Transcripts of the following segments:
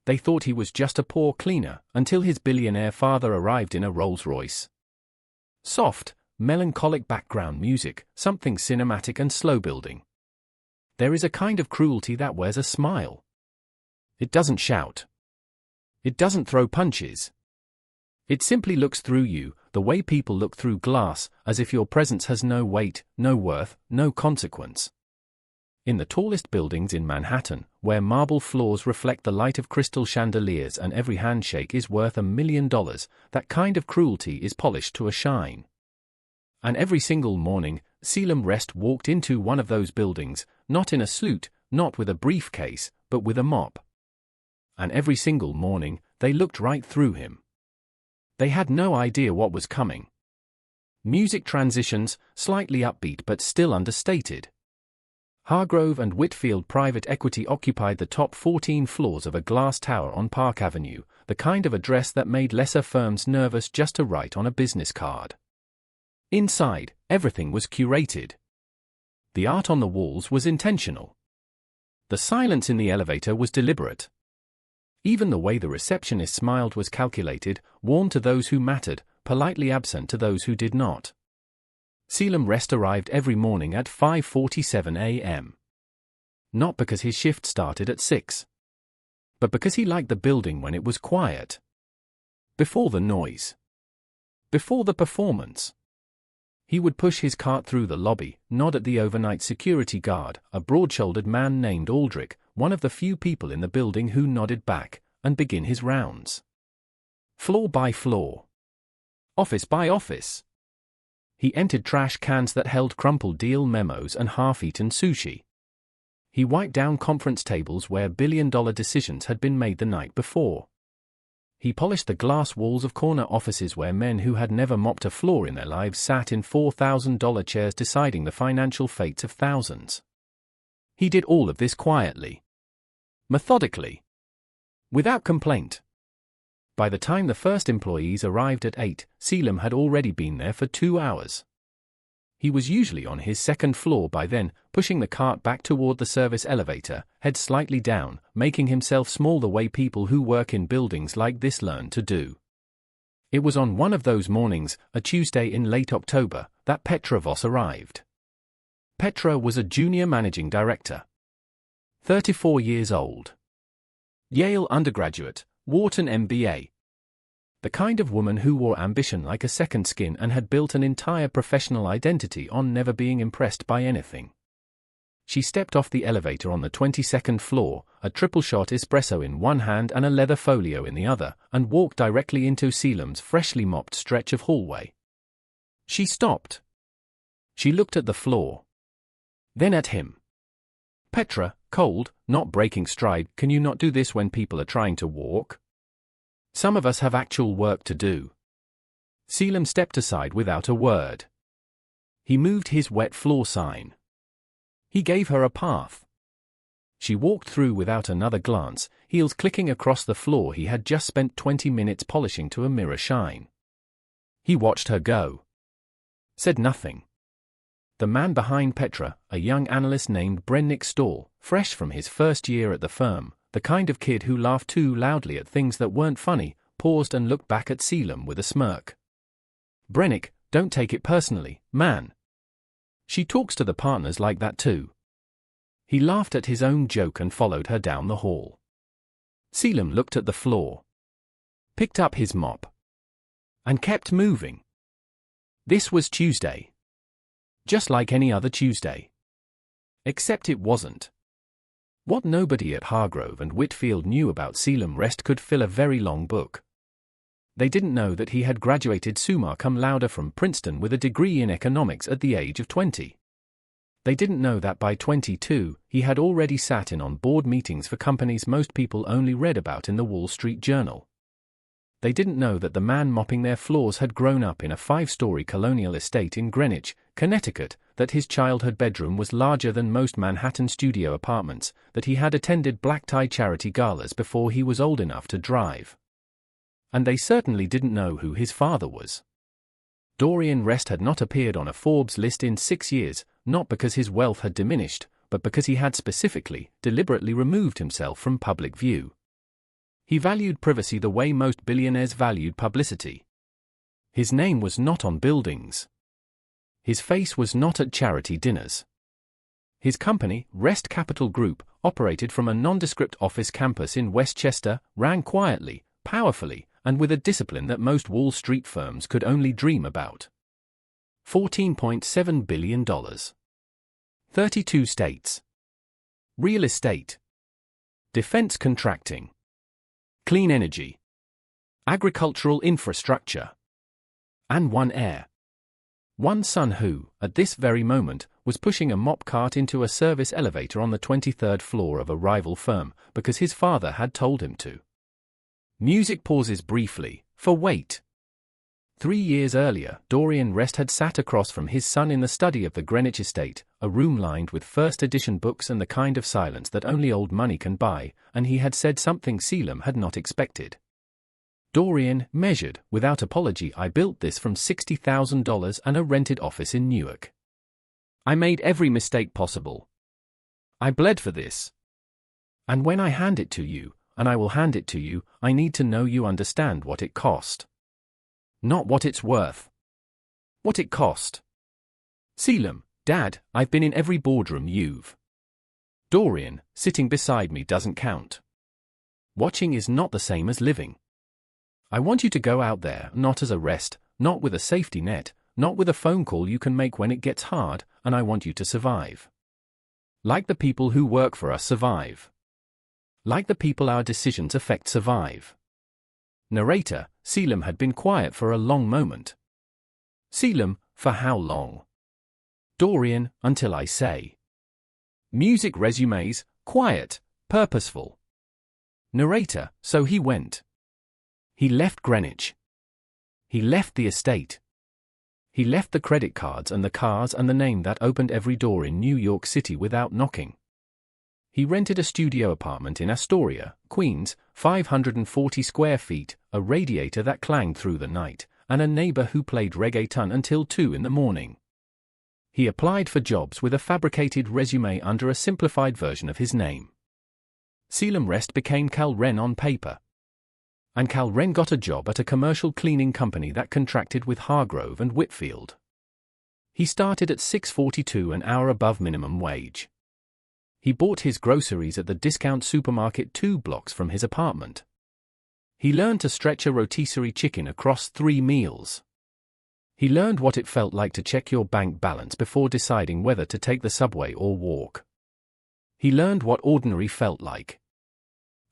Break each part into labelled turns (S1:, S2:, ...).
S1: they thought he was just a poor cleaner until his billionaire father arrived in a Rolls-Royce. Soft, melancholic background music, something cinematic and slow building. There is a kind of cruelty that wears a smile. It doesn't shout. It doesn't throw punches. It simply looks through you, the way people look through glass, as if your presence has no weight, no worth, no consequence. In the tallest buildings in Manhattan, where marble floors reflect the light of crystal chandeliers and every handshake is worth $1 million, that kind of cruelty is polished to a shine. And every single morning, Dorian Wrest walked into one of those buildings, not in a suit, not with a briefcase, but with a mop. And every single morning, they looked right through him. They had no idea what was coming. Music transitions, slightly upbeat but still understated. Hargrove and Whitfield Private Equity occupied the top 14 floors of a glass tower on Park Avenue, the kind of address that made lesser firms nervous just to write on a business card. Inside, everything was curated. The art on the walls was intentional. The silence in the elevator was deliberate. Even the way the receptionist smiled was calculated, warm to those who mattered, politely absent to those who did not. Dorian Wrest arrived every morning at 5:47 a.m. Not because his shift started at 6. But because he liked the building when it was quiet. Before the noise. Before the performance. He would push his cart through the lobby, nod at the overnight security guard, a broad-shouldered man named Aldrich, one of the few people in the building who nodded back, and begin his rounds. Floor by floor. Office by office. He emptied trash cans that held crumpled deal memos and half-eaten sushi. He wiped down conference tables where billion-dollar decisions had been made the night before. He polished the glass walls of corner offices where men who had never mopped a floor in their lives sat in $4,000 chairs deciding the financial fates of thousands. He did all of this quietly. Methodically. Without complaint. By the time the first employees arrived at 8, Dorian had already been there for 2 hours. He was usually on his second floor by then, pushing the cart back toward the service elevator, head slightly down, making himself small the way people who work in buildings like this learn to do. It was on one of those mornings, a Tuesday in late October, that Petra Voss arrived. Petra was a junior managing director. 34 years old. Yale undergraduate, Wharton MBA. The kind of woman who wore ambition like a second skin and had built an entire professional identity on never being impressed by anything. She stepped off the elevator on the 22nd floor, a triple-shot espresso in one hand and a leather folio in the other, and walked directly into Dorian's freshly mopped stretch of hallway. She stopped. She looked at the floor. Then at him. "Petra, cold, not breaking stride, can you not do this when people are trying to walk? Some of us have actual work to do." Caelum stepped aside without a word. He moved his wet floor sign. He gave her a path. She walked through without another glance, heels clicking across the floor he had just spent 20 minutes polishing to a mirror shine. He watched her go. Said nothing. The man behind Petra, a young analyst named Brennick Stahl, fresh from his first year at the firm, the kind of kid who laughed too loudly at things that weren't funny, paused and looked back at Caelum with a smirk. "Brennick, don't take it personally, man. She talks to the partners like that too." He laughed at his own joke and followed her down the hall. Caelum looked at the floor. Picked up his mop. And kept moving. This was Tuesday. Just like any other Tuesday. Except it wasn't. What nobody at Hargrove and Whitfield knew about Dorian Wrest could fill a very long book. They didn't know that he had graduated summa cum laude from Princeton with a degree in economics at the age of 20. They didn't know that by 22, he had already sat in on board meetings for companies most people only read about in the Wall Street Journal. They didn't know that the man mopping their floors had grown up in a 5-story colonial estate in Greenwich, Connecticut, that his childhood bedroom was larger than most Manhattan studio apartments, that he had attended black-tie charity galas before he was old enough to drive. And they certainly didn't know who his father was. Dorian Wrest had not appeared on a Forbes list in 6 years, not because his wealth had diminished, but because he had specifically, deliberately removed himself from public view. He valued privacy the way most billionaires valued publicity. His name was not on buildings. His face was not at charity dinners. His company, Wrest Capital Group, operated from a nondescript office campus in Westchester, ran quietly, powerfully, and with a discipline that most Wall Street firms could only dream about. $14.7 billion. 32 states. Real estate. Defense contracting. Clean energy. Agricultural infrastructure. And one heir. One son who, at this very moment, was pushing a mop cart into a service elevator on the 23rd floor of a rival firm because his father had told him to. Music pauses briefly, for wait. 3 years earlier, Dorian Wrest had sat across from his son in the study of the Greenwich estate, a room lined with first-edition books and the kind of silence that only old money can buy, and he had said something Caelum had not expected. Dorian, measured, without apology, I built this from $60,000 and a rented office in Newark. I made every mistake possible. I bled for this. And when I hand it to you, and I will hand it to you, I need to know you understand what it cost. Not what it's worth. What it cost. Caelum, Dad, I've been in every boardroom you've. Dorian, sitting beside me doesn't count. Watching is not the same as living. I want you to go out there, not as a rest, not with a safety net, not with a phone call you can make when it gets hard, and I want you to survive. Like the people who work for us survive. Like the people our decisions affect survive. Narrator, Caelum had been quiet for a long moment. Caelum, for how long? Dorian, until I say. Music resumes, quiet, purposeful. Narrator, so he went. He left Greenwich. He left the estate. He left the credit cards and the cars and the name that opened every door in New York City without knocking. He rented a studio apartment in Astoria, Queens, 540 square feet, a radiator that clanged through the night, and a neighbor who played reggaeton until 2 in the morning. He applied for jobs with a fabricated resume under a simplified version of his name. Caelum Wrest became Cal Wren on paper. And Cal Wren got a job at a commercial cleaning company that contracted with Hargrove and Whitfield. He started at $6.42 an hour above minimum wage. He bought his groceries at the discount supermarket 2 blocks from his apartment. He learned to stretch a rotisserie chicken across 3 meals. He learned what it felt like to check your bank balance before deciding whether to take the subway or walk. He learned what ordinary felt like.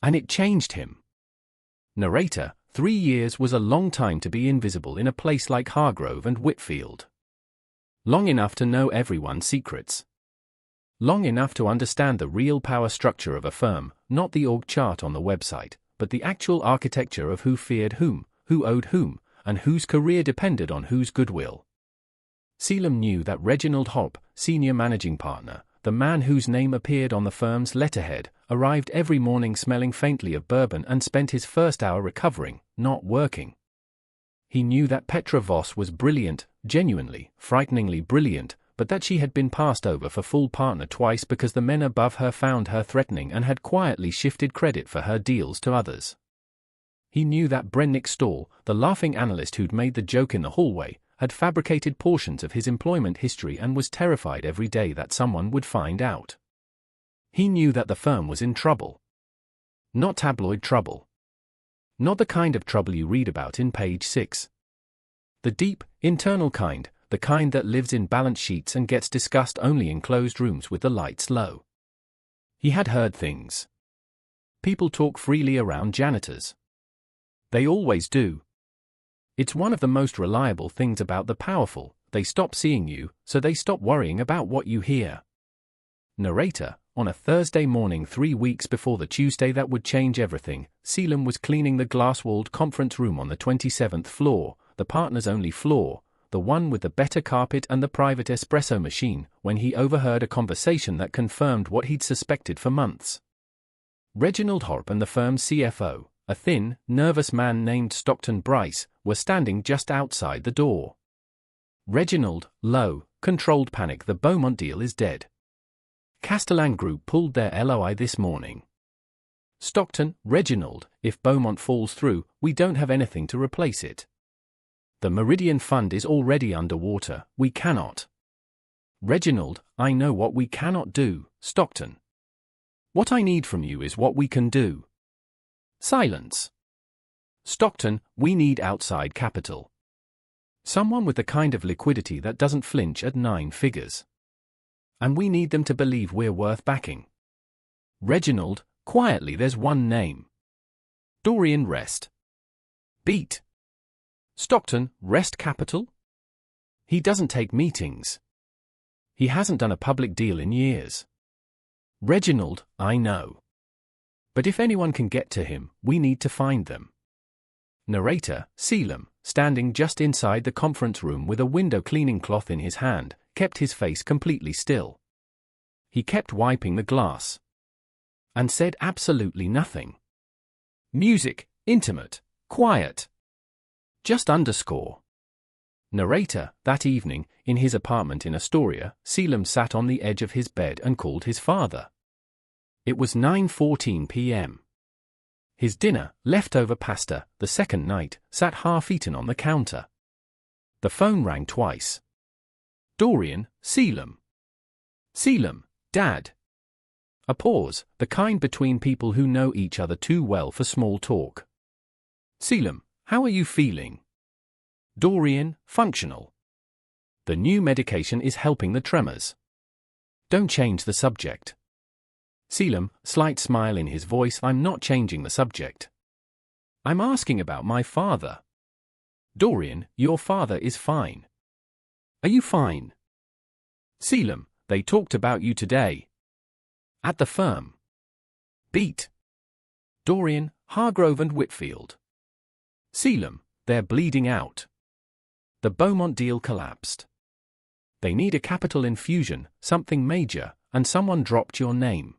S1: And it changed him. Narrator, 3 years was a long time to be invisible in a place like Hargrove and Whitfield. Long enough to know everyone's secrets. Long enough to understand the real power structure of a firm, not the org chart on the website, but the actual architecture of who feared whom, who owed whom, and whose career depended on whose goodwill. Caelum knew that Reginald Hopp, senior managing partner, the man whose name appeared on the firm's letterhead, arrived every morning smelling faintly of bourbon and spent his first hour recovering, not working. He knew that Petra Voss was brilliant, genuinely, frighteningly brilliant, but that she had been passed over for full partner twice because the men above her found her threatening and had quietly shifted credit for her deals to others. He knew that Brennick Stall, the laughing analyst who'd made the joke in the hallway, had fabricated portions of his employment history and was terrified every day that someone would find out. He knew that the firm was in trouble. Not tabloid trouble. Not the kind of trouble you read about in page 6. The deep, internal kind, the kind that lives in balance sheets and gets discussed only in closed rooms with the lights low. He had heard things. People talk freely around janitors. They always do. It's one of the most reliable things about the powerful, they stop seeing you, so they stop worrying about what you hear. Narrator, on a Thursday morning 3 weeks before the Tuesday that would change everything, Caelum was cleaning the glass-walled conference room on the 27th floor, the partner's only floor, the one with the better carpet and the private espresso machine, when he overheard a conversation that confirmed what he'd suspected for months. Reginald Hopp and the firm's CFO, a thin, nervous man named Stockton Bryce, were standing just outside the door. Reginald, low, controlled panic. The Beaumont deal is dead. Castellan Group pulled their LOI this morning. Stockton, Reginald, if Beaumont falls through, we don't have anything to replace it. The Meridian Fund is already underwater, we cannot. Reginald, I know what we cannot do, Stockton. What I need from you is what we can do. Silence. Stockton, we need outside capital. Someone with the kind of liquidity that doesn't flinch at 9 figures. And we need them to believe we're worth backing. Reginald, quietly, there's one name. Dorian Wrest. Beat. Stockton, Wrest Capital? He doesn't take meetings. He hasn't done a public deal in years. Reginald, I know. But if anyone can get to him, we need to find them. Narrator, Caelum, standing just inside the conference room with a window cleaning cloth in his hand, kept his face completely still. He kept wiping the glass. And said absolutely nothing. Music, intimate, quiet. Just underscore. Narrator, that evening, in his apartment in Astoria, Caelum sat on the edge of his bed and called his father. It was 9:14 p.m. His dinner, leftover pasta, the second night, sat half-eaten on the counter. The phone rang twice. Dorian, Caelum. Caelum, Dad. A pause, the kind between people who know each other too well for small talk. Caelum, how are you feeling? Dorian, functional. The new medication is helping the tremors. Don't change the subject. Caelum, slight smile in his voice, I'm not changing the subject. I'm asking about my father. Dorian, your father is fine. Are you fine? Caelum, they talked about you today. At the firm. Beat. Dorian, Hargrove and Whitfield. Caelum, they're bleeding out. The Beaumont deal collapsed. They need a capital infusion, something major, and someone dropped your name.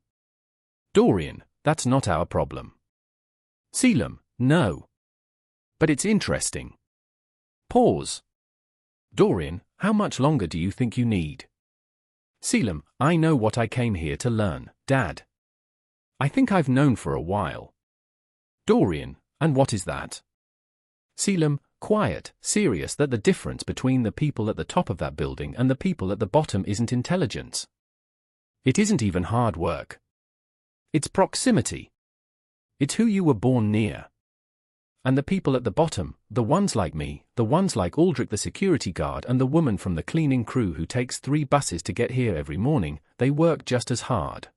S1: Dorian, that's not our problem. Caelum, no. But it's interesting. Pause. Dorian, how much longer do you think you need? Caelum, I know what I came here to learn, Dad. I think I've known for a while. Dorian, and what is that? Caelum, quiet, serious, that the difference between the people at the top of that building and the people at the bottom isn't intelligence. It isn't even hard work. It's proximity. It's who you were born near. And the people at the bottom, the ones like me, the ones like Aldrich the security guard and the woman from the cleaning crew who takes 3 buses to get here every morning, they work just as hard.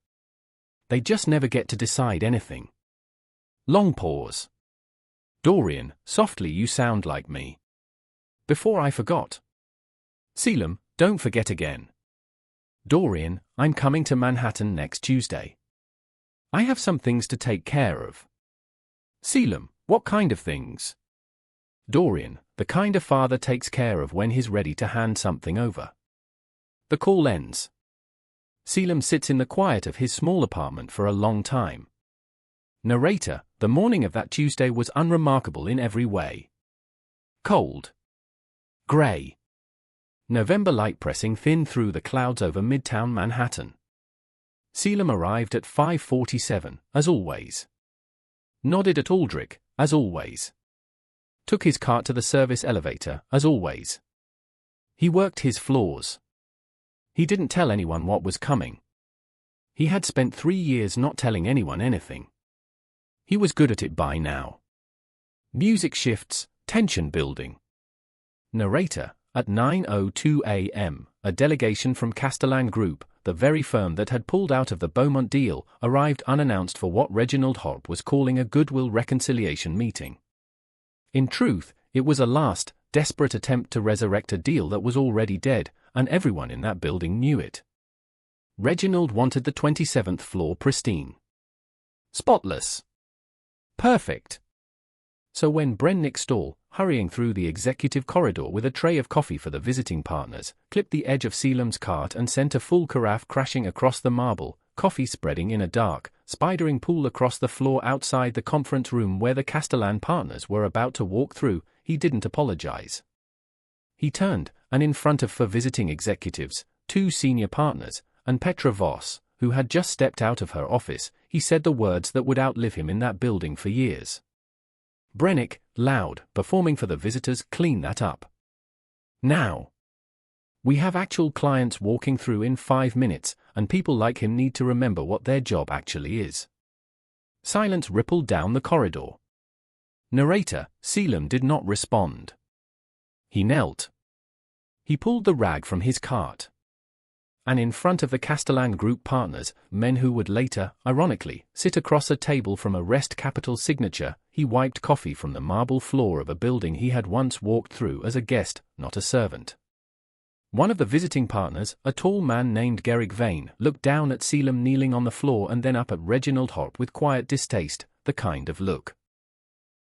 S1: They just never get to decide anything. Long pause. Dorian, softly, you sound like me. Before I forgot. Caelum, don't forget again. Dorian, I'm coming to Manhattan next Tuesday. I have some things to take care of. Caelum, what kind of things? Dorian, the kind a father takes care of when he's ready to hand something over. The call ends. Caelum sits in the quiet of his small apartment for a long time. Narrator, the morning of that Tuesday was unremarkable in every way. Cold. Grey. November light pressing thin through the clouds over midtown Manhattan. Caelum arrived at 5:47, as always. Nodded at Aldrich, as always. Took his cart to the service elevator, as always. He worked his floors. He didn't tell anyone what was coming. He had spent 3 years not telling anyone anything. He was good at it by now. Music shifts, tension building. Narrator, at 9:02 a.m., a delegation from Castellan Group, the very firm that had pulled out of the Beaumont deal, arrived unannounced for what Reginald Hopp was calling a goodwill reconciliation meeting. In truth, it was a last, desperate attempt to resurrect a deal that was already dead, and everyone in that building knew it. Reginald wanted the 27th floor pristine. Spotless. Perfect. So when Brennick Stall, hurrying through the executive corridor with a tray of coffee for the visiting partners, clipped the edge of Caelum's cart and sent a full carafe crashing across the marble, coffee spreading in a dark, spidering pool across the floor outside the conference room where the Castellan partners were about to walk through, he didn't apologize. He turned, and in front of 4 visiting executives, 2 senior partners, and Petra Voss, who had just stepped out of her office, he said the words that would outlive him in that building for years. "Brennick, loud, performing for the visitors, clean that up. Now. We have actual clients walking through in 5 minutes, and people like him need to remember what their job actually is." Silence rippled down the corridor. Narrator, Caelum did not respond. He knelt. He pulled the rag from his cart. And in front of the Castellan group partners, men who would later, ironically, sit across a table from a Wrest Capital signature, he wiped coffee from the marble floor of a building he had once walked through as a guest, not a servant. One of the visiting partners, a tall man named Gerrig Vane, looked down at Caelum kneeling on the floor and then up at Reginald Hop with quiet distaste, the kind of look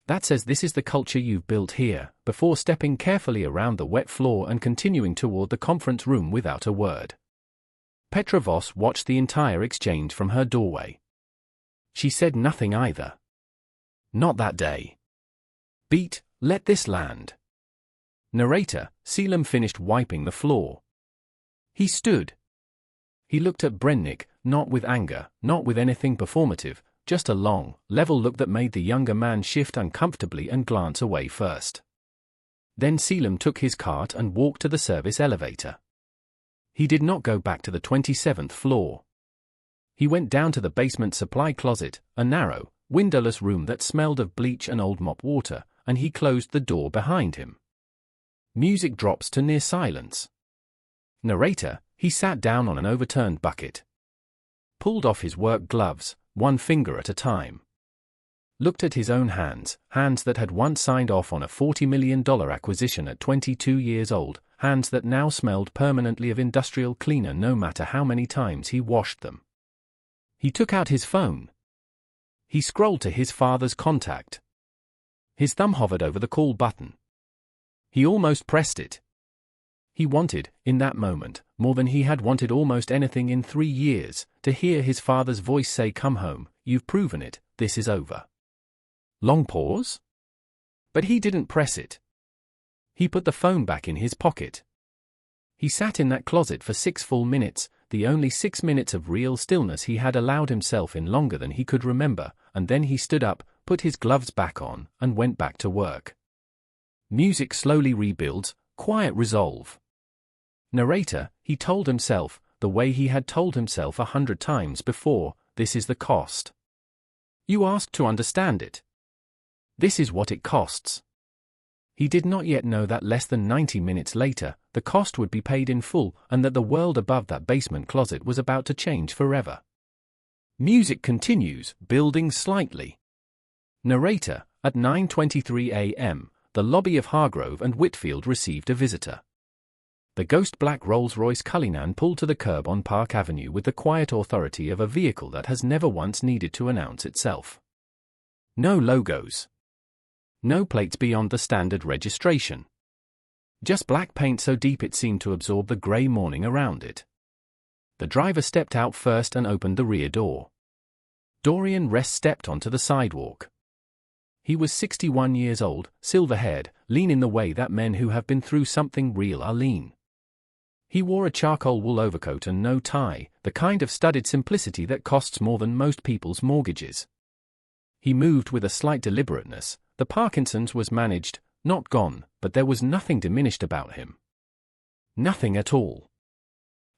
S1: that says this is the culture you've built here, before stepping carefully around the wet floor and continuing toward the conference room without a word. Petra Voss watched the entire exchange from her doorway. She said nothing either. Not that day. Beat, let this land. Narrator, Caelum finished wiping the floor. He stood. He looked at Brennick, not with anger, not with anything performative, just a long, level look that made the younger man shift uncomfortably and glance away first. Then Caelum took his cart and walked to the service elevator. He did not go back to the 27th floor. He went down to the basement supply closet, a narrow, windowless room that smelled of bleach and old mop water, and he closed the door behind him. Music drops to near silence. Narrator, he sat down on an overturned bucket. Pulled off his work gloves, one finger at a time. Looked at his own hands, hands that had once signed off on a $40 million acquisition at 22 years old, hands that now smelled permanently of industrial cleaner no matter how many times he washed them. He took out his phone. He scrolled to his father's contact. His thumb hovered over the call button. He almost pressed it. He wanted, in that moment, more than he had wanted almost anything in 3 years, to hear his father's voice say, "Come home, you've proven it, this is over." Long pause? But he didn't press it. He put the phone back in his pocket. He sat in that closet for 6 full minutes, the only 6 minutes of real stillness he had allowed himself in longer than he could remember, and then he stood up, put his gloves back on, and went back to work. Music slowly rebuilds, quiet resolve. Narrator, he told himself, the way he had told himself 100 times before, this is the cost. You asked to understand it. This is what it costs. He did not yet know that less than 90 minutes later, the cost would be paid in full and that the world above that basement closet was about to change forever. Music continues, building slightly. Narrator, at 9:23 a.m., the lobby of Hargrove and Whitfield received a visitor. The ghost black Rolls-Royce Cullinan pulled to the curb on Park Avenue with the quiet authority of a vehicle that has never once needed to announce itself. No logos. No plates beyond the standard registration. Just black paint so deep it seemed to absorb the grey morning around it. The driver stepped out first and opened the rear door. Dorian Wrest stepped onto the sidewalk. He was 61 years old, silver-haired, lean in the way that men who have been through something real are lean. He wore a charcoal wool overcoat and no tie, the kind of studied simplicity that costs more than most people's mortgages. He moved with a slight deliberateness. The Parkinson's was managed, not gone, but there was nothing diminished about him. Nothing at all.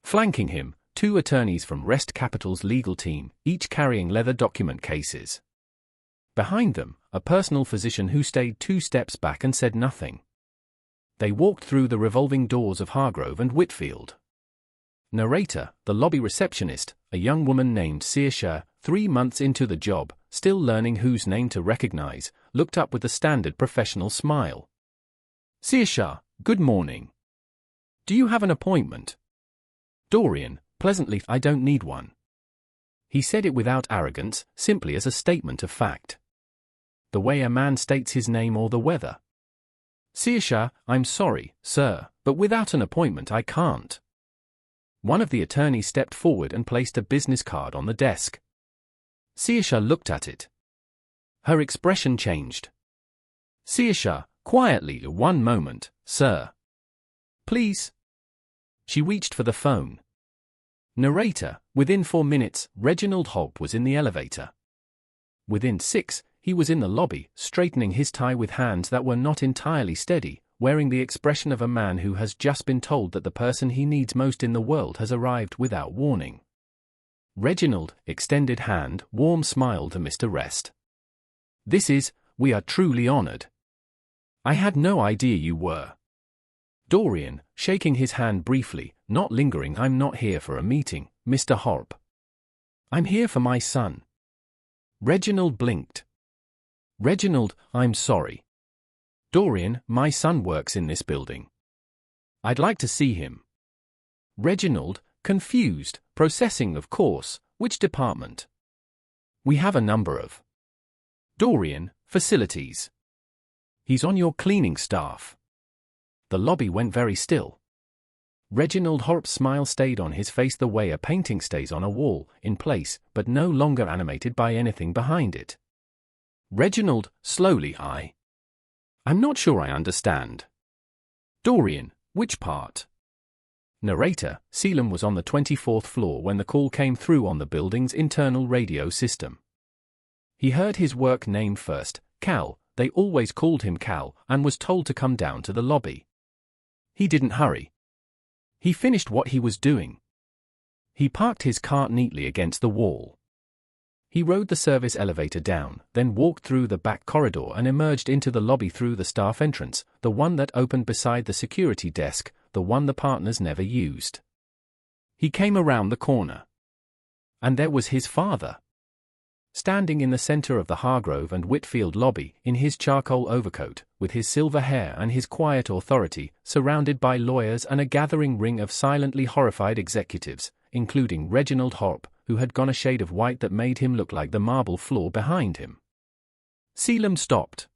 S1: Flanking him, 2 attorneys from Wrest Capital's legal team, each carrying leather document cases. Behind them, a personal physician who stayed 2 steps back and said nothing. They walked through the revolving doors of Hargrove and Whitfield. Narrator, the lobby receptionist, a young woman named Saoirse, 3 months into the job, still learning whose name to recognize, looked up with a standard professional smile. Saoirse, good morning. Do you have an appointment? Dorian, pleasantly, I don't need one. He said it without arrogance, simply as a statement of fact. The way a man states his name or the weather. Saoirse, I'm sorry, sir, but without an appointment I can't. One of the attorneys stepped forward and placed a business card on the desk. Saoirse looked at it. Her expression changed. Saoirse, quietly, 1 moment, sir. Please. She reached for the phone. Narrator, within 4 minutes, Reginald Holt was in the elevator. Within 6, he was in the lobby, straightening his tie with hands that were not entirely steady, wearing the expression of a man who has just been told that the person he needs most in the world has arrived without warning. Reginald, extended hand, warm smile to Mr. Wrest. We are truly honored. I had no idea you were. Dorian, shaking his hand briefly, not lingering. I'm not here for a meeting, Mr. Horp. I'm here for my son. Reginald blinked. Reginald, I'm sorry. Dorian, my son works in this building. I'd like to see him. Reginald, confused, processing of course, which department? We have a number of. Dorian, facilities. He's on your cleaning staff. The lobby went very still. Reginald Horp's smile stayed on his face the way a painting stays on a wall, in place, but no longer animated by anything behind it. Reginald, slowly, I'm not sure I understand. Dorian, which part? Narrator, Caelum was on the 24th floor when the call came through on the building's internal radio system. He heard his work name first, Cal, they always called him Cal, and was told to come down to the lobby. He didn't hurry. He finished what he was doing. He parked his cart neatly against the wall. He rode the service elevator down, then walked through the back corridor and emerged into the lobby through the staff entrance, the one that opened beside the security desk, the one the partners never used. He came around the corner. And there was his father. Standing in the center of the Hargrove and Whitfield lobby, in his charcoal overcoat, with his silver hair and his quiet authority, surrounded by lawyers and a gathering ring of silently horrified executives, including Reginald Horp, who had gone a shade of white that made him look like the marble floor behind him. Caelum stopped.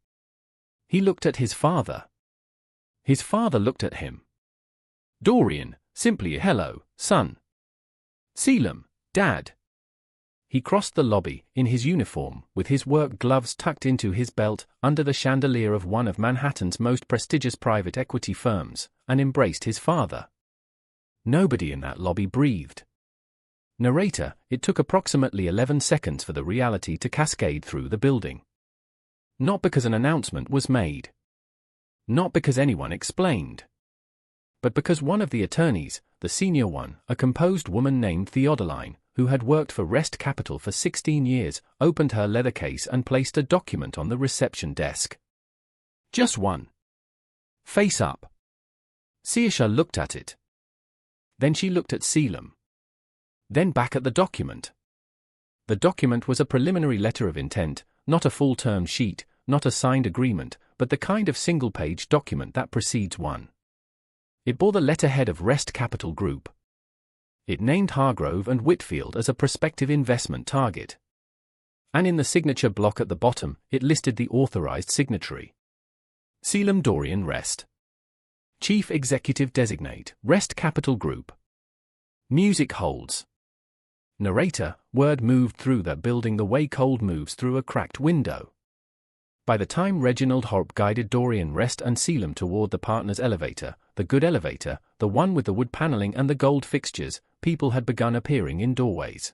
S1: He looked at his father. His father looked at him. Dorian, simply hello, son. Caelum, Dad. He crossed the lobby, in his uniform, with his work gloves tucked into his belt, under the chandelier of one of Manhattan's most prestigious private equity firms, and embraced his father. Nobody in that lobby breathed. Narrator, it took approximately 11 seconds for the reality to cascade through the building. Not because an announcement was made. Not because anyone explained. But because one of the attorneys, the senior one, a composed woman named Theodoline, who had worked for Wrest Capital for 16 years, opened her leather case and placed a document on the reception desk. Just one. Face up. Saoirse looked at it. Then she looked at Caelum. Then back at the document. The document was a preliminary letter of intent, not a full term sheet, not a signed agreement, but the kind of single-page document that precedes one. It bore the letterhead of Wrest Capital Group. It named Hargrove and Whitfield as a prospective investment target. And in the signature block at the bottom, it listed the authorized signatory. Caelum Dorian Wrest. Chief Executive Designate, Wrest Capital Group. Music holds. Narrator, word moved through that building the way cold moves through a cracked window. By the time Reginald Horp guided Dorian Wrest and Caelum toward the partners' elevator, the good elevator, the one with the wood paneling and the gold fixtures, people had begun appearing in doorways.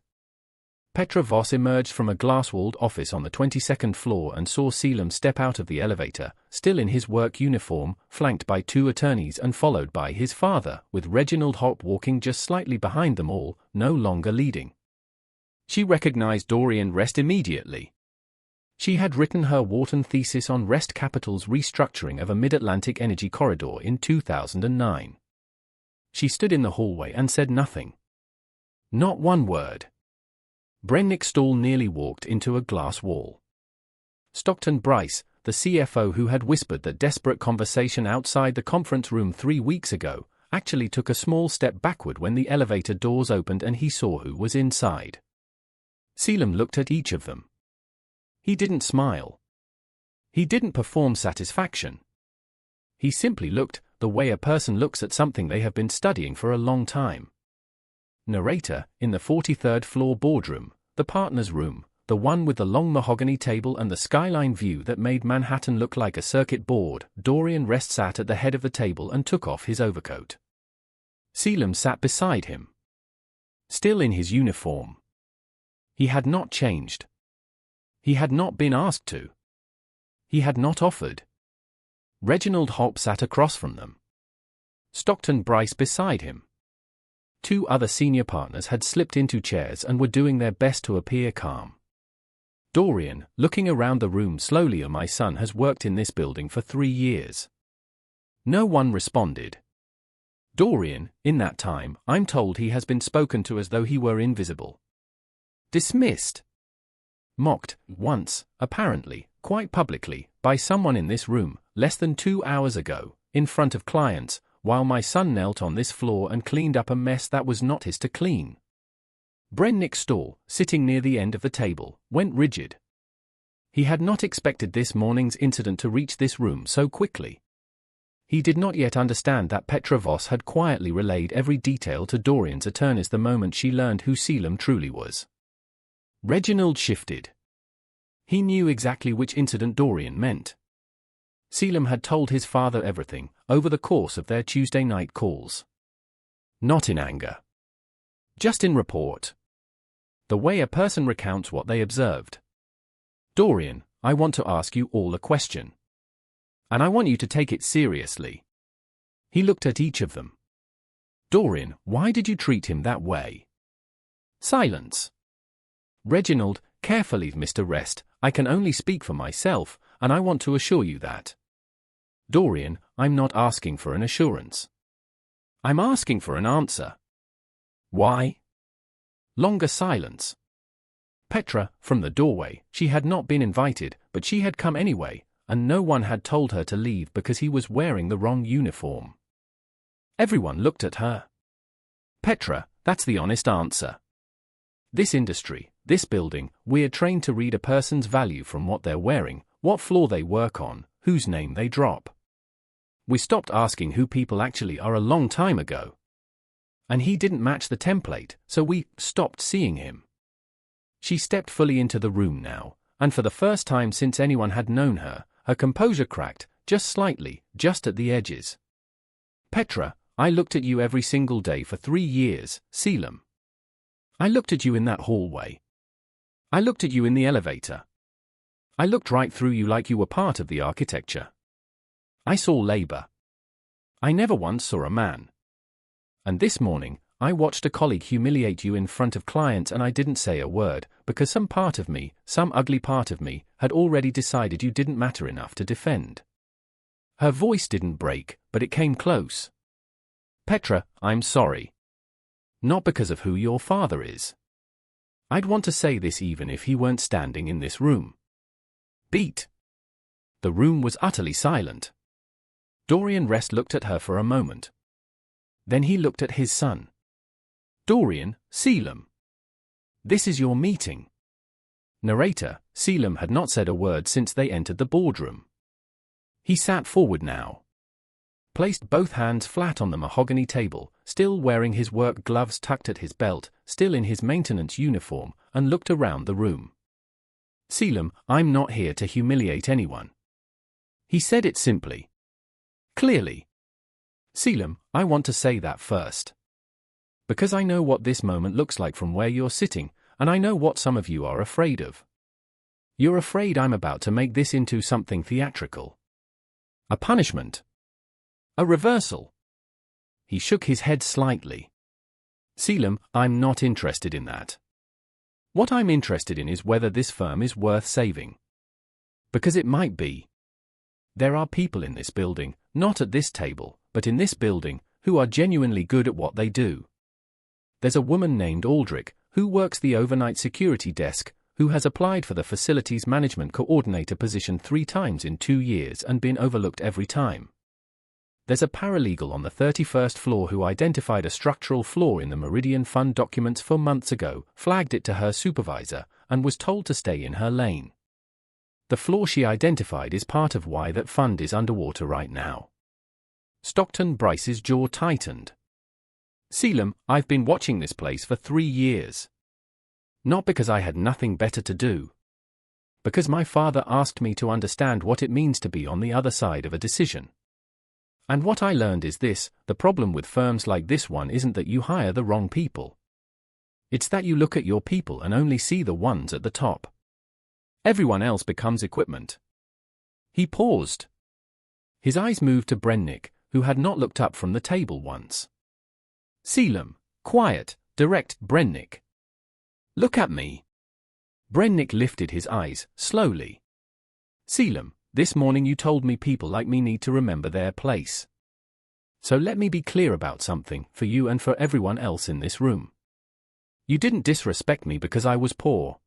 S1: Petra Voss emerged from a glass-walled office on the 22nd floor and saw Caelum step out of the elevator, still in his work uniform, flanked by 2 attorneys and followed by his father, with Reginald Horp walking just slightly behind them all, no longer leading. She recognized Dorian Wrest immediately. She had written her Wharton thesis on Wrest Capital's restructuring of a mid-Atlantic energy corridor in 2009. She stood in the hallway and said nothing. Not one word. Brennick Stall nearly walked into a glass wall. Stockton Bryce, the CFO who had whispered that desperate conversation outside the conference room 3 weeks ago, actually took a small step backward when the elevator doors opened and he saw who was inside. Caelum looked at each of them. He didn't smile. He didn't perform satisfaction. He simply looked, the way a person looks at something they have been studying for a long time. Narrator, in the 43rd floor boardroom, the partners' room, the one with the long mahogany table and the skyline view that made Manhattan look like a circuit board, Dorian Wrest sat at the head of the table and took off his overcoat. Caelum sat beside him. Still in his uniform. He had not changed. He had not been asked to. He had not offered. Reginald Hopp sat across from them. Stockton Bryce beside him. 2 other senior partners had slipped into chairs and were doing their best to appear calm. Dorian, looking around the room slowly. My son has worked in this building for 3 years. No one responded. Dorian, in that time, I'm told he has been spoken to as though he were invisible. Dismissed. Mocked, once, apparently, quite publicly, by someone in this room, less than 2 hours ago, in front of clients, while my son knelt on this floor and cleaned up a mess that was not his to clean. Brennick Stall, sitting near the end of the table, went rigid. He had not expected this morning's incident to reach this room so quickly. He did not yet understand that Petra Voss had quietly relayed every detail to Dorian's attorneys the moment she learned who Caelum truly was. Reginald shifted. He knew exactly which incident Dorian meant. Caelum had told his father everything, over the course of their Tuesday night calls. Not in anger. Just in report. The way a person recounts what they observed. Dorian, I want to ask you all a question. And I want you to take it seriously. He looked at each of them. Dorian, why did you treat him that way? Silence. Reginald, carefully, Mr. Wrest, I can only speak for myself, and I want to assure you that. Dorian, I'm not asking for an assurance. I'm asking for an answer. Why? Longer silence. Petra, from the doorway, she had not been invited, but she had come anyway, and no one had told her to leave because he was wearing the wrong uniform. Everyone looked at her. Petra, that's the honest answer. This industry, this building, we're trained to read a person's value from what they're wearing, what floor they work on, whose name they drop. We stopped asking who people actually are a long time ago. And he didn't match the template, so we stopped seeing him. She stepped fully into the room now, and for the first time since anyone had known her, her composure cracked, just slightly, just at the edges. Petra, I looked at you every single day for 3 years, Caelum. I looked at you in that hallway. I looked at you in the elevator. I looked right through you like you were part of the architecture. I saw labor. I never once saw a man. And this morning, I watched a colleague humiliate you in front of clients and I didn't say a word, because some part of me, some ugly part of me, had already decided you didn't matter enough to defend. Her voice didn't break, but it came close. Petra, I'm sorry. Not because of who your father is. I'd want to say this even if he weren't standing in this room. Beat. The room was utterly silent. Dorian Wrest looked at her for a moment. Then he looked at his son. Dorian, Caelum. This is your meeting. Narrator, Caelum had not said a word since they entered the boardroom. He sat forward now. Placed both hands flat on the mahogany table, still wearing his work gloves tucked at his belt, still in his maintenance uniform, and looked around the room. Caelum, I'm not here to humiliate anyone. He said it simply. Clearly. Caelum, I want to say that first. Because I know what this moment looks like from where you're sitting, and I know what some of you are afraid of. You're afraid I'm about to make this into something theatrical. A punishment. A reversal. He shook his head slightly. Caelum, I'm not interested in that. What I'm interested in is whether this firm is worth saving. Because it might be. There are people in this building, not at this table, but in this building, who are genuinely good at what they do. There's a woman named Aldrich, who works the overnight security desk, who has applied for the facilities management coordinator position 3 times in 2 years and been overlooked every time. There's a paralegal on the 31st floor who identified a structural flaw in the Meridian Fund documents 4 months ago, flagged it to her supervisor, and was told to stay in her lane. The flaw she identified is part of why that fund is underwater right now. Stockton Bryce's jaw tightened. Caelum, I've been watching this place for 3 years. Not because I had nothing better to do. Because my father asked me to understand what it means to be on the other side of a decision. And what I learned is this: the problem with firms like this one isn't that you hire the wrong people. It's that you look at your people and only see the ones at the top. Everyone else becomes equipment. He paused. His eyes moved to Brennick, who had not looked up from the table once. Caelum, quiet, direct, Brennick. Look at me. Brennick lifted his eyes, slowly. Caelum, this morning you told me people like me need to remember their place. So let me be clear about something, for you and for everyone else in this room. You didn't disrespect me because I was poor.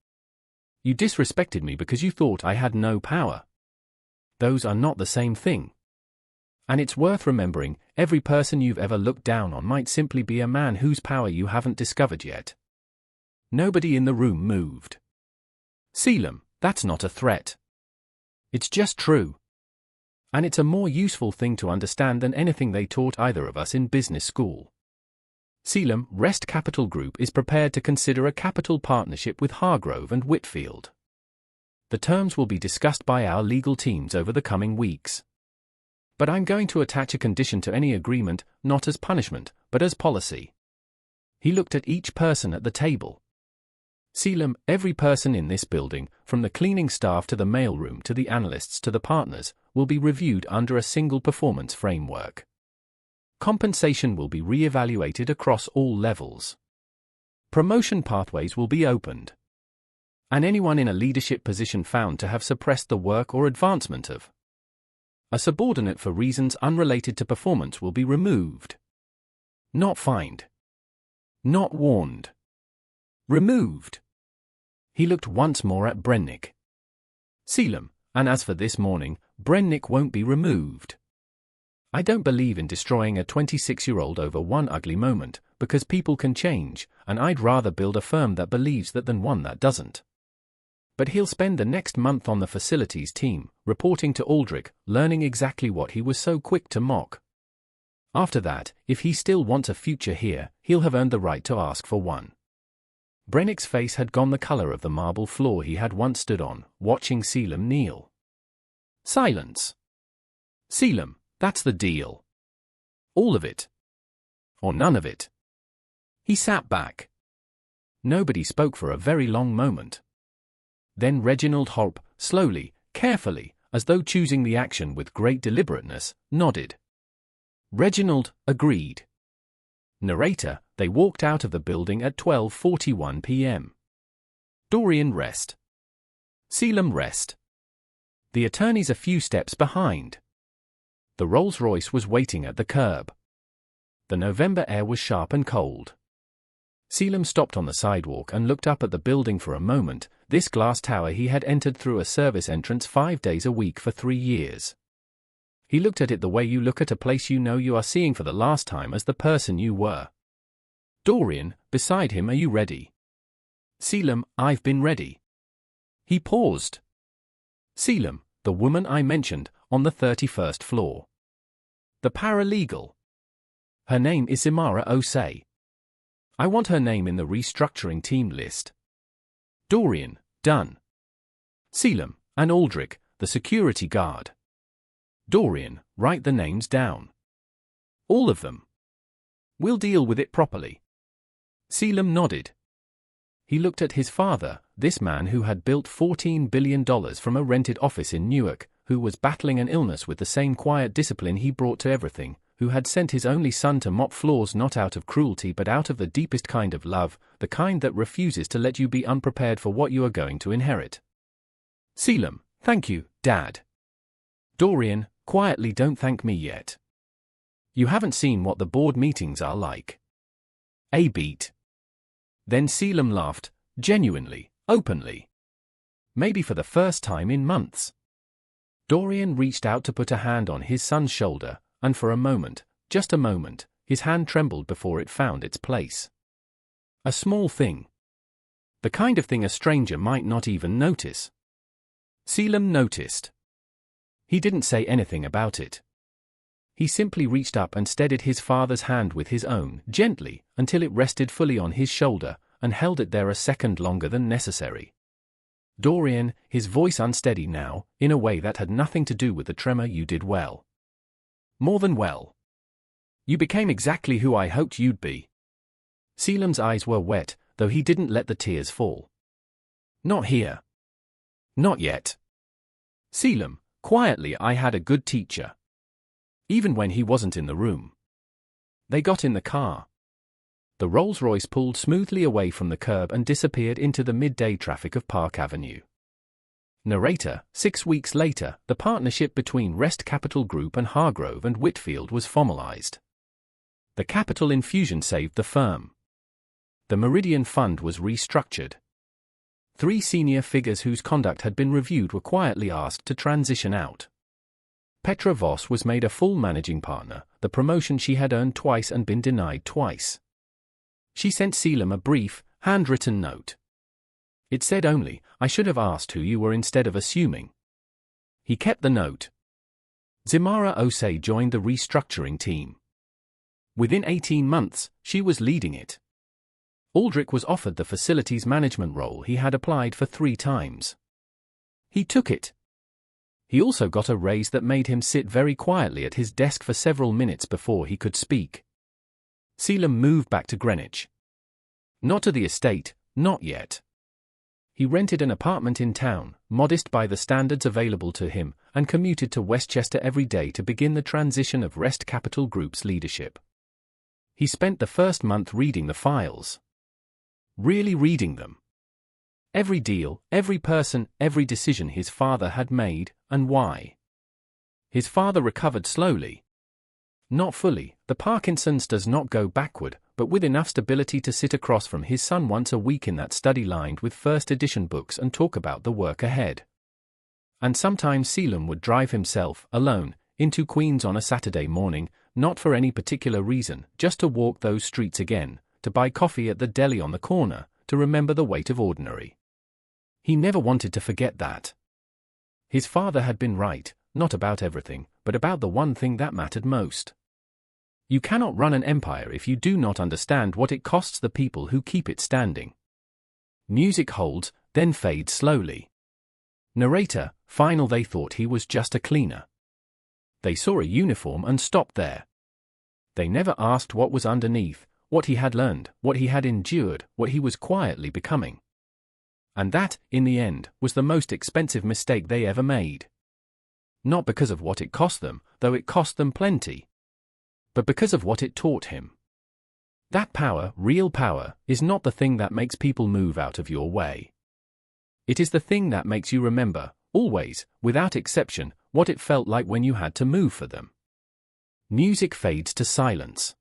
S1: You disrespected me because you thought I had no power. Those are not the same thing. And it's worth remembering, every person you've ever looked down on might simply be a man whose power you haven't discovered yet. Nobody in the room moved. Caelum, that's not a threat. It's just true. And it's a more useful thing to understand than anything they taught either of us in business school. Caelum, Wrest Capital Group is prepared to consider a capital partnership with Hargrove and Whitfield. The terms will be discussed by our legal teams over the coming weeks. But I'm going to attach a condition to any agreement, not as punishment, but as policy. He looked at each person at the table. Caelum, every person in this building, from the cleaning staff to the mailroom to the analysts to the partners, will be reviewed under a single performance framework. Compensation will be re-evaluated across all levels. Promotion pathways will be opened. And anyone in a leadership position found to have suppressed the work or advancement of a subordinate for reasons unrelated to performance will be removed. Not fined. Not warned. Removed. He looked once more at Brennick. Caelum, and as for this morning, Brennick won't be removed. I don't believe in destroying a 26-year-old over one ugly moment, because people can change, and I'd rather build a firm that believes that than one that doesn't. But he'll spend the next month on the facilities team, reporting to Aldrich, learning exactly what he was so quick to mock. After that, if he still wants a future here, he'll have earned the right to ask for one. Brennick's face had gone the color of the marble floor he had once stood on, watching Caelum kneel. Silence. Caelum, that's the deal. All of it. Or none of it. He sat back. Nobody spoke for a very long moment. Then Reginald Hope, slowly, carefully, as though choosing the action with great deliberateness, nodded. Reginald agreed. Narrator, they walked out of the building at 12:41 p.m. Dorian Wrest. Caelum Wrest. The attorneys a few steps behind. The Rolls-Royce was waiting at the curb. The November air was sharp and cold. Caelum stopped on the sidewalk and looked up at the building for a moment, this glass tower he had entered through a service entrance 5 days a week for 3 years. He looked at it the way you look at a place you know you are seeing for the last time as the person you were. Dorian, beside him, are you ready? Caelum, I've been ready. He paused. Caelum, the woman I mentioned, on the 31st floor. The paralegal. Her name is Imara Osei. I want her name in the restructuring team list. Dorian, done. Caelum, and Aldrich, the security guard. Dorian, write the names down. All of them. We'll deal with it properly. Caelum nodded. He looked at his father, this man who had built $14 billion from a rented office in Newark, who was battling an illness with the same quiet discipline he brought to everything, who had sent his only son to mop floors not out of cruelty but out of the deepest kind of love, the kind that refuses to let you be unprepared for what you are going to inherit. Caelum, thank you, Dad. Dorian, quietly, don't thank me yet. You haven't seen what the board meetings are like. A beat. Then Caelum laughed, genuinely, openly. Maybe for the first time in months. Dorian reached out to put a hand on his son's shoulder, and for a moment, just a moment, his hand trembled before it found its place. A small thing. The kind of thing a stranger might not even notice. Caelum noticed. He didn't say anything about it. He simply reached up and steadied his father's hand with his own, gently, until it rested fully on his shoulder, and held it there a second longer than necessary. Dorian, his voice unsteady now, in a way that had nothing to do with the tremor, you did well. More than well. You became exactly who I hoped you'd be. Caelum's eyes were wet, though he didn't let the tears fall. Not here. Not yet. Caelum, quietly, I had a good teacher. Even when he wasn't in the room. They got in the car. The Rolls-Royce pulled smoothly away from the curb and disappeared into the midday traffic of Park Avenue. Narrator, 6 weeks later, the partnership between Wrest Capital Group and Hargrove and Whitfield was formalized. The capital infusion saved the firm. The Meridian Fund was restructured. 3 senior figures whose conduct had been reviewed were quietly asked to transition out. Petra Voss was made a full managing partner, the promotion she had earned twice and been denied twice. She sent Caelum a brief, handwritten note. It said only, "I should have asked who you were instead of assuming." He kept the note. Zimara Osei joined the restructuring team. Within 18 months, she was leading it. Aldrich was offered the facilities management role he had applied for 3 times. He took it. He also got a raise that made him sit very quietly at his desk for several minutes before he could speak. Caelum moved back to Greenwich. Not to the estate, not yet. He rented an apartment in town, modest by the standards available to him, and commuted to Westchester every day to begin the transition of Wrest Capital Group's leadership. He spent the first month reading the files. Really reading them. Every deal, every person, every decision his father had made, and why. His father recovered slowly. Not fully, the Parkinson's does not go backward, but with enough stability to sit across from his son once a week in that study lined with first edition books and talk about the work ahead. And sometimes Caelum would drive himself, alone, into Queens on a Saturday morning, not for any particular reason, just to walk those streets again, to buy coffee at the deli on the corner, to remember the weight of ordinary. He never wanted to forget that. His father had been right, not about everything, but about the one thing that mattered most. You cannot run an empire if you do not understand what it costs the people who keep it standing. Music holds, then fades slowly. Narrator, final. They thought he was just a cleaner. They saw a uniform and stopped there. They never asked what was underneath, what he had learned, what he had endured, what he was quietly becoming. And that, in the end, was the most expensive mistake they ever made. Not because of what it cost them, though it cost them plenty, but because of what it taught him. That power, real power, is not the thing that makes people move out of your way. It is the thing that makes you remember, always, without exception, what it felt like when you had to move for them. Music fades to silence.